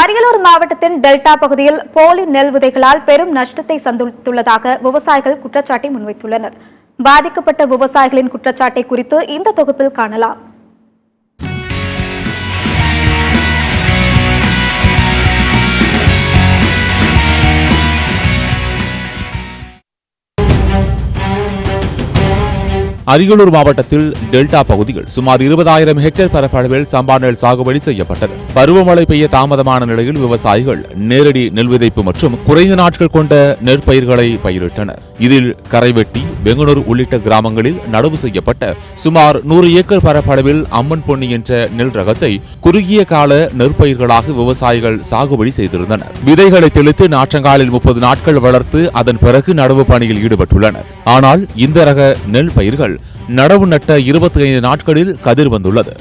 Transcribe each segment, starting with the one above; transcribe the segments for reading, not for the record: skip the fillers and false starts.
அரியலூர் மாவட்டத்தின் டெல்டா பகுதியில் போலி நெல் விதைகளால் பெரும் நஷ்டத்தை சந்தித்துள்ளதாக விவசாயிகள் குற்றச்சாட்டை முன்வைத்துள்ளனர். பாதிக்கப்பட்ட விவசாயிகளின் குற்றச்சாட்டை குறித்து இந்த தொகுப்பில் காணலாம். அரியலூர் மாவட்டத்தில் டெல்டா பகுதியில் சுமார் 20,000 ஹெக்டேர் பரப்பளவில் சம்பா நெல் சாகுபடி செய்யப்பட்டது. பருவமழை பெய்ய தாமதமான நிலையில் விவசாயிகள் நேரடி நெல் விதைப்பு மற்றும் குறைந்த நாட்கள் கொண்ட நெற்பயிர்களை பயிரிட்டனர். இதில் கரைவெட்டி, பெங்களூர் உள்ளிட்ட கிராமங்களில் நடவு செய்யப்பட்ட சுமார் 100 ஏக்கர் பரப்பளவில் அம்மன் பொன்னி என்ற நெல் ரகத்தை குறுகிய கால நெற்பயிர்களாக விவசாயிகள் சாகுபடி செய்திருந்தனர். விதைகளை தெளித்து நாற்றங்காலில் 30 நாட்கள் வளர்த்து அதன் பிறகு நடவு பணியில் ஈடுபட்டுள்ளனர். ஆனால் இந்த ரக நெல் பயிர்கள் நடவு நட்ட 25 நாட்களில் கதிர் வந்துள்ளது.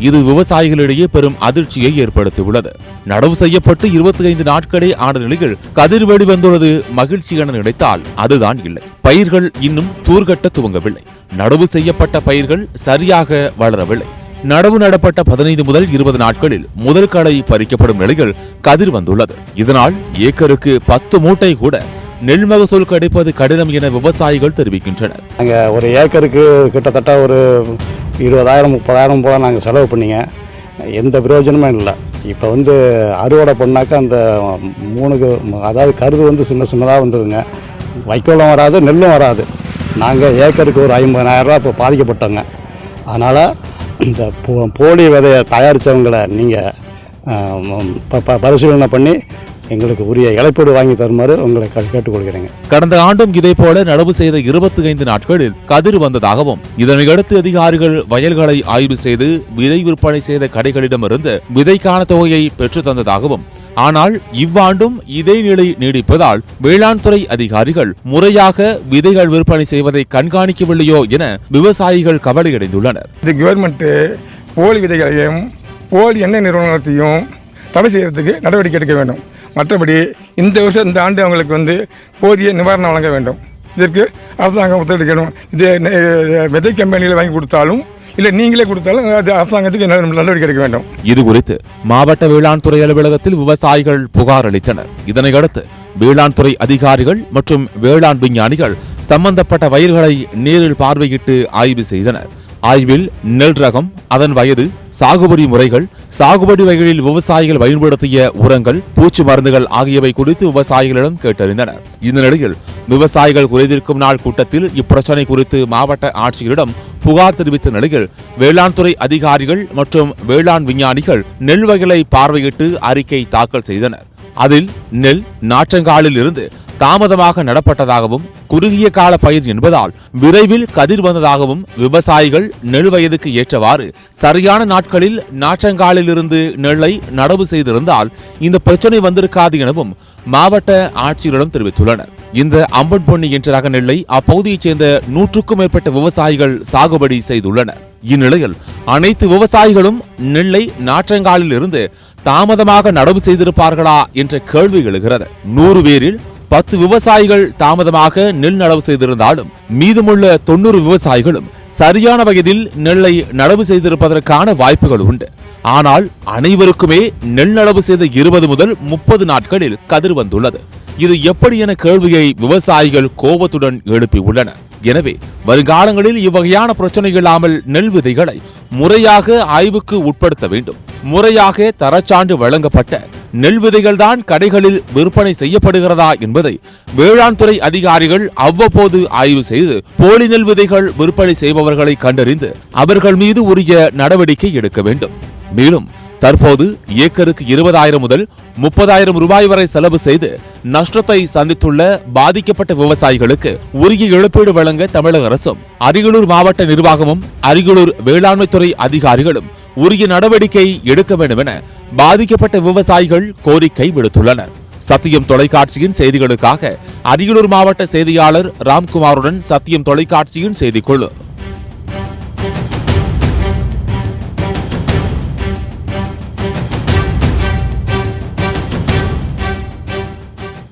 இது விவசாயிகளிடையே பெரும் அதிர்ச்சியை ஏற்படுத்தியுள்ளது. நடவு செய்யப்பட்டு 25 நாட்களே ஆன நிலையில் கதிர் வெளிவந்துள்ளது மகிழ்ச்சி என நினைத்தால் அதுதான் இல்லை. பயிர்கள் இன்னும் தூர்கட்ட துவங்கவில்லை. நடவு செய்யப்பட்ட பயிர்கள் சரியாக வளரவில்லை. நடவு நடப்பட்ட 15 முதல் 20 நாட்களில் முதல் களை பறிக்கப்படும் நிலையில் கதிர் வந்துள்ளது. இதனால் ஏக்கருக்கு 10 மூட்டை கூட நெல் மகசூல் கிடைப்பது கடினம் என விவசாயிகள் தெரிவிக்கின்றனர். நாங்கள் ஒரு ஏக்கருக்கு கிட்டத்தட்ட ஒரு 20,000-30,000 போல நாங்கள் செலவு பண்ணிங்க. எந்த பிரயோஜனமும் இல்லை. இப்போ அறுவடை பண்ணாக்க அந்த அதாவது கருது சின்னதாக வந்துடுங்க. வைக்கோலும் வராது, நெல்லும் வராது. நாங்கள் ஏக்கருக்கு ஒரு 50,000 இப்போ பாதிக்கப்பட்டோங்க. அதனால் இந்த போலி விதையை தயாரித்தவங்களை நீங்கள் பரிசீலனை பண்ணி எங்களுக்கு உரிய இழப்பீடு வாங்கி தருமாறு உங்களை கேட்டுக்கொள்கிறேங்க. கடந்த ஆண்டும் இதேபோல நடவு செய்த 25 நாட்களில் கதிர் வந்ததாகவும், இதனையடுத்து அதிகாரிகள் வயல்களை ஆய்வு செய்து விதை விற்பனை செய்த கடைகளிடமிருந்து விதைக்கான தொகையை பெற்று தந்ததாகவும், ஆனால் இவ்வாண்டும் இதே நிலை நீடிப்பதால் வேளாண் துறை அதிகாரிகள் முறையாக விதைகள் விற்பனை செய்வதை கண்காணிக்கவில்லையோ என விவசாயிகள் கவலையடைந்துள்ளனர். இந்த கவர்மெண்ட் போலி விதைகளையும் போலி எண்ணெய் நிறுவனத்தையும் தடை செய்வதற்கு நடவடிக்கை எடுக்க வேண்டும். மற்றபடி இந்த வருஷம் இந்த ஆண்டு அவங்களுக்கு போதிய நிவாரணம் வழங்க வேண்டும். இதற்கு அரசாங்கம் ஒத்துழைக்கணும். இது விதை கம்பெனியில் வாங்கி கொடுத்தாலும் இல்லை நீங்களே கொடுத்தாலும் அது அரசாங்கத்துக்கு நடவடிக்கை எடுக்க வேண்டும். இது குறித்து மாவட்ட வேளாண் துறை அலுவலகத்தில் விவசாயிகள் புகார் அளித்தனர். இதனையடுத்து வேளாண் துறை அதிகாரிகள் மற்றும் வேளாண் விஞ்ஞானிகள் சம்பந்தப்பட்ட வயல்களை நேரில் பார்வையிட்டு ஆய்வு செய்தனர். ஆய்வில் நெல் ரகம், அதன் வயது, சாகுபடி முறைகள், சாகுபடி வயலில் விவசாயிகள் பயன்படுத்திய உரங்கள், பூச்சி மருந்துகள் ஆகியவை குறித்து விவசாயிகளிடம் கேட்டறிந்தனர். இந்த நிலையில் விவசாயிகள் குறைதீர்க்கும் நாள் கூட்டத்தில் இப்பிரச்சனை குறித்து மாவட்ட ஆட்சியரிடம் புகார் தெரிவித்த நிலையில் வேளாண் துறை அதிகாரிகள் மற்றும் வேளாண் விஞ்ஞானிகள் நெல் வயலை பார்வையிட்டு அறிக்கை தாக்கல் செய்தனர். அதில் நெல் நாற்றங்காலில் இருந்து தாமதமாக நடப்பட்டதாகவும், குறுகிய கால பயிர் என்பதால் விரைவில் கதிர் வந்ததாகவும், விவசாயிகள் நெல் வயதுக்கு ஏற்றவாறு சரியான நாட்களில் நாற்றங்காலில் இருந்து நெல்லை நடவு செய்திருந்தால் இந்த பிரச்சனை வந்திருக்காது எனவும் மாவட்ட ஆட்சியரிடம் தெரிவித்துள்ளனர். இந்த அம்பன் பொன்னி என்ற ரக நெல்லை அப்பகுதியைச் சேர்ந்த 100க்கும் மேற்பட்ட விவசாயிகள் சாகுபடி செய்துள்ளனர். இந்நிலையில் அனைத்து விவசாயிகளும் நெல்லை நாற்றங்காலில் இருந்து தாமதமாக நடவு செய்திருப்பார்களா என்ற கேள்வி எழுகிறது. 100 பேரில் 10 விவசாயிகள் தாமதமாக நெல் நடவு செய்திருந்தாலும் மீதமுள்ள 90 விவசாயிகளும் சரியான வயதில் நெல்லை நடவு செய்திருப்பதற்கான வாய்ப்புகள் உண்டு. ஆனால் அனைவருக்குமே நெல் நடவு செய்த 20 முதல் 30 நாட்களில் கதிர் வந்துள்ளது. இது எப்படி என கேள்வியை விவசாயிகள் கோபத்துடன் எழுப்பியுள்ளனர். எனவே வருங்காலங்களில் இவ்வகையான பிரச்சனை இல்லாமல் நெல் விதைகளை முறையாக ஆய்வுக்கு உட்படுத்த வேண்டும். முறையாக தரச்சான்று வழங்கப்பட்ட நெல் விதைகள் தான் கடைகளில் விற்பனை செய்யப்படுகிறதா என்பதை வேளாண் துறை அதிகாரிகள் அவ்வப்போது ஆய்வு செய்து போலி நெல் விதைகள் விற்பனை செய்பவர்களை கண்டறிந்து அவர்கள் மீது உரிய நடவடிக்கை எடுக்க வேண்டும். மேலும் தற்போது ஏக்கருக்கு 20,000 முதல் 30,000 ரூபாய் வரை செலவு செய்து நஷ்டத்தை சந்தித்துள்ள பாதிக்கப்பட்ட விவசாயிகளுக்கு உரிய இழப்பீடு வழங்க தமிழக அரசும், அரியலூர் மாவட்ட நிர்வாகமும், அரியலூர் வேளாண்மை துறை அதிகாரிகளும் உரிய நடவடிக்கை எடுக்க வேண்டும் என பாதிக்கப்பட்ட விவசாயிகள் கோரிக்கை விடுத்துள்ளனர். சத்தியம் தொலைக்காட்சியின் செய்திகளுக்காக அரியலூர் மாவட்ட செய்தியாளர் ராம்குமாருடன் சத்தியம் தொலைக்காட்சியின் செய்திக்குழு.